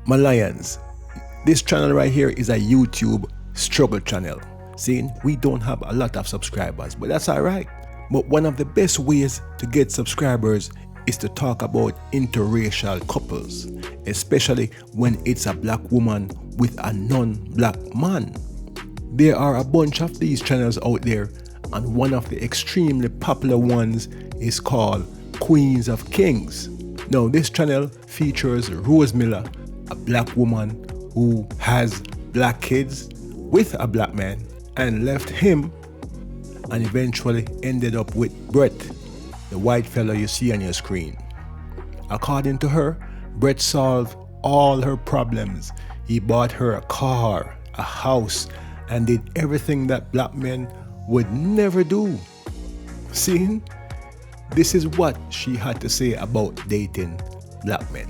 My lions, this channel right here is a YouTube struggle channel. See, we don't have a lot of subscribers, but that's alright. But one of the best ways to get subscribers is to talk about interracial couples, especially when it's a black woman with a non-black man. There are a bunch of these channels out there, and one of the extremely popular ones is called Queens of Kings. Now this channel features Rose Miller, a black woman who has black kids with a black man and left him and eventually ended up with Brett, the white fellow you see on your screen. According to her, Brett solved all her problems. He bought her a car, a house, and did everything that black men would never do. See, this is what she had to say about dating black men.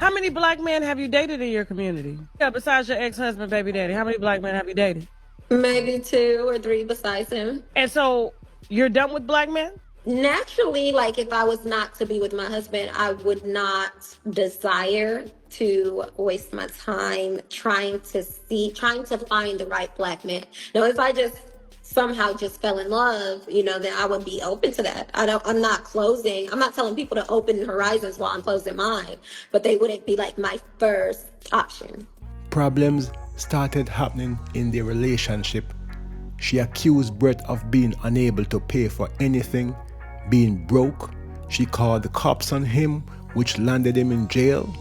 How many black men have you dated in your community? Yeah, besides your ex-husband, baby daddy, how many black men have you dated? Maybe 2 or 3 besides him. And so you're done with black men? Naturally, like if I was not to be with my husband, I would not desire to waste my time trying to find the right black man. Now, if I just somehow just fell in love, then I would be open to that. I'm not telling people to open horizons while I'm closing mine, but they wouldn't be like my first option. Problems started happening in their relationship. She accused Brett of being unable to pay for anything, being broke. She called the cops on him, which landed him in jail.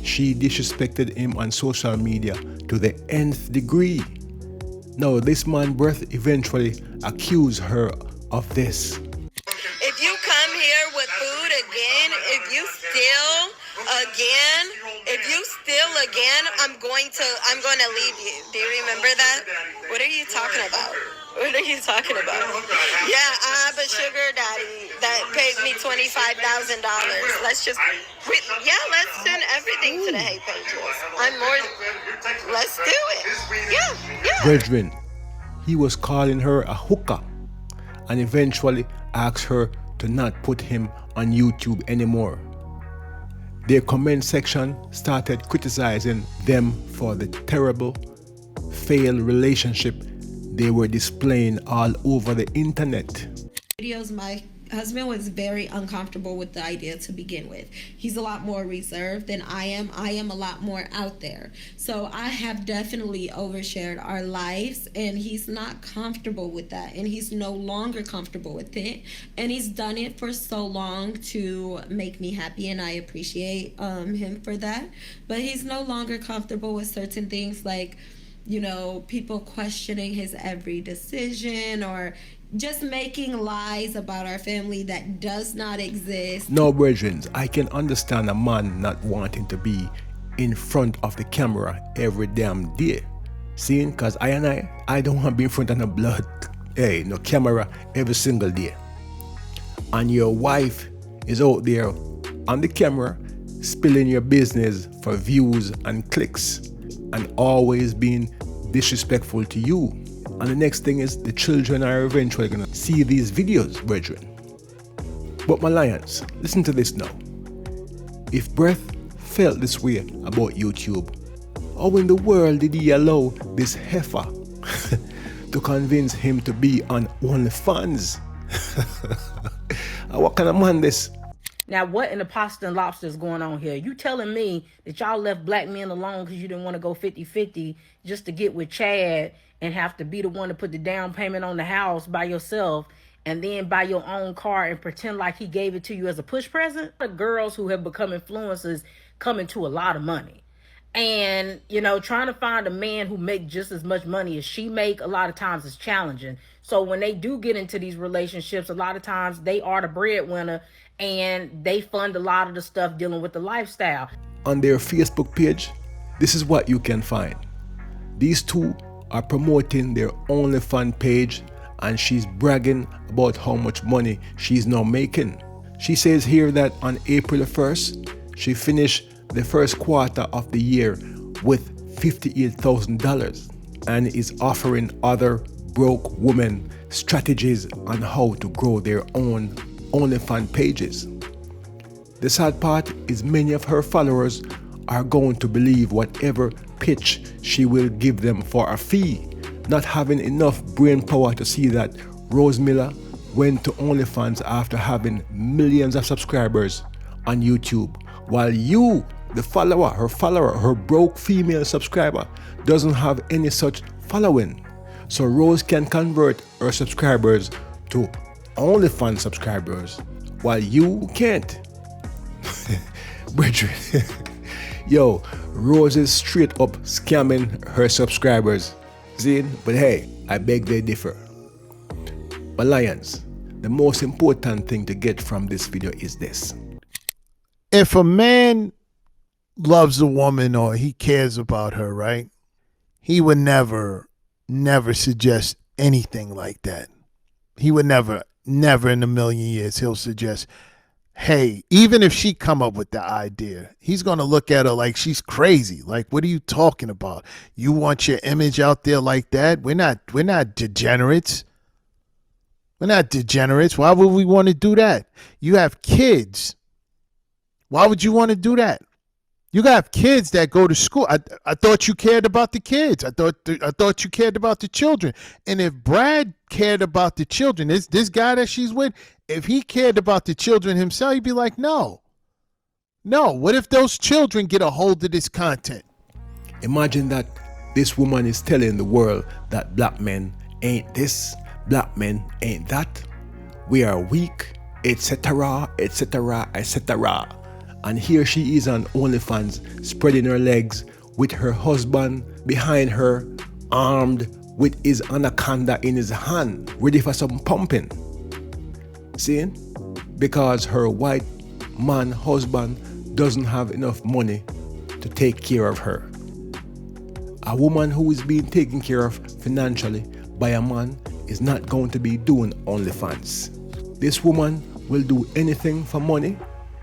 She disrespected him on social media to the nth degree. Now, this man, Brett, eventually accused her of this. If you come here with food again, if you steal again, I'm going to leave you. Do you remember that? What are you talking about? What are you talking about? Yeah, I have a sugar daddy that pays me $25,000. Let's send everything to the hate pages. Let's do it. Yeah. Brethren, he was calling her a hooker and eventually asked her to not put him on YouTube anymore. Their comment section started criticizing them for the terrible, failed relationship they were displaying all over the internet. Videos, my husband was very uncomfortable with the idea to begin with. He's a lot more reserved than I am. I am a lot more out there. So I have definitely overshared our lives, and he's not comfortable with that, and he's no longer comfortable with it. And he's done it for so long to make me happy, and I appreciate him for that. But he's no longer comfortable with certain things like, people questioning his every decision or just making lies about our family that does not exist. Now, brethren, I can understand a man not wanting to be in front of the camera every damn day. Seeing, because I don't want to be in front of no camera every single day. And your wife is out there on the camera spilling your business for views and clicks and always being disrespectful to you. And the next thing is the children are eventually going to see these videos, brethren. But my lions, listen to this now. If Brett felt this way about YouTube, how in the world did he allow this heifer to convince him to be on OnlyFans? What kind of man this? Now, what in the pasta and lobster is going on here? You telling me that y'all left black men alone because you didn't want to go 50-50 just to get with Chad and have to be the one to put the down payment on the house by yourself and then buy your own car and pretend like he gave it to you as a push present? The girls who have become influencers come into a lot of money. And, trying to find a man who make just as much money as she make a lot of times is challenging. So when they do get into these relationships, a lot of times they are the breadwinner and they fund a lot of the stuff dealing with the lifestyle. On their Facebook page, this is what you can find. These two are promoting their OnlyFans page, and she's bragging about how much money she's now making. She says here that on April 1st, she finished the first quarter of the year with $58,000 and is offering other broke women strategies on how to grow their own OnlyFans pages. The sad part is many of her followers are going to believe whatever pitch she will give them for a fee, not having enough brain power to see that Rose Miller went to OnlyFans after having millions of subscribers on YouTube, while you, the follower, her broke female subscriber, doesn't have any such following. So Rose can convert her subscribers to OnlyFans subscribers, while you can't. Brethren, yo, Rose is straight up scamming her subscribers. See? But hey, I beg they differ. My lions, the most important thing to get from this video is this. If a man loves a woman or he cares about her, right, he would never suggest anything like that. He would never in a million years he'll suggest, hey, even if she come up with the idea, he's going to look at her like she's crazy. Like, what are you talking about? You want your image out there like that? We're not degenerates. We're not degenerates. Why would we want to do that? You have kids. Why would you want to do that? You got kids that go to school. I thought you cared about the kids. I thought you cared about the children. And if Brad cared about the children, this guy that she's with, if he cared about the children himself, he'd be like, no. What if those children get a hold of this content? Imagine that this woman is telling the world that black men ain't this, black men ain't that, we are weak, etc., etc., etc. And here she is on OnlyFans spreading her legs with her husband behind her, armed with his anaconda in his hand, ready for some pumping. See? Because her white man husband doesn't have enough money to take care of her. A woman who is being taken care of financially by a man is not going to be doing OnlyFans. This woman will do anything for money.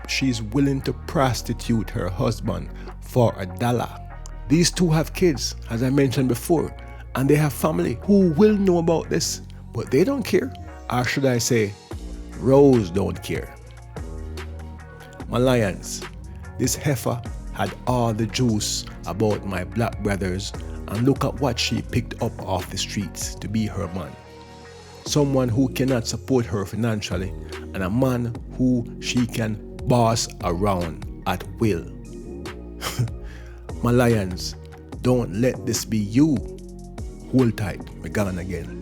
She's willing to prostitute her husband for $1. These two have kids, as I mentioned before, and they have family who will know about this, but they don't care. Or should I say, Rose don't care. My lions, this heifer had all the juice about my black brothers, and look at what she picked up off the streets to be her man. Someone who cannot support her financially, and a man who she can boss around at will. My lions, don't let this be you. Hold tight, we're gone again.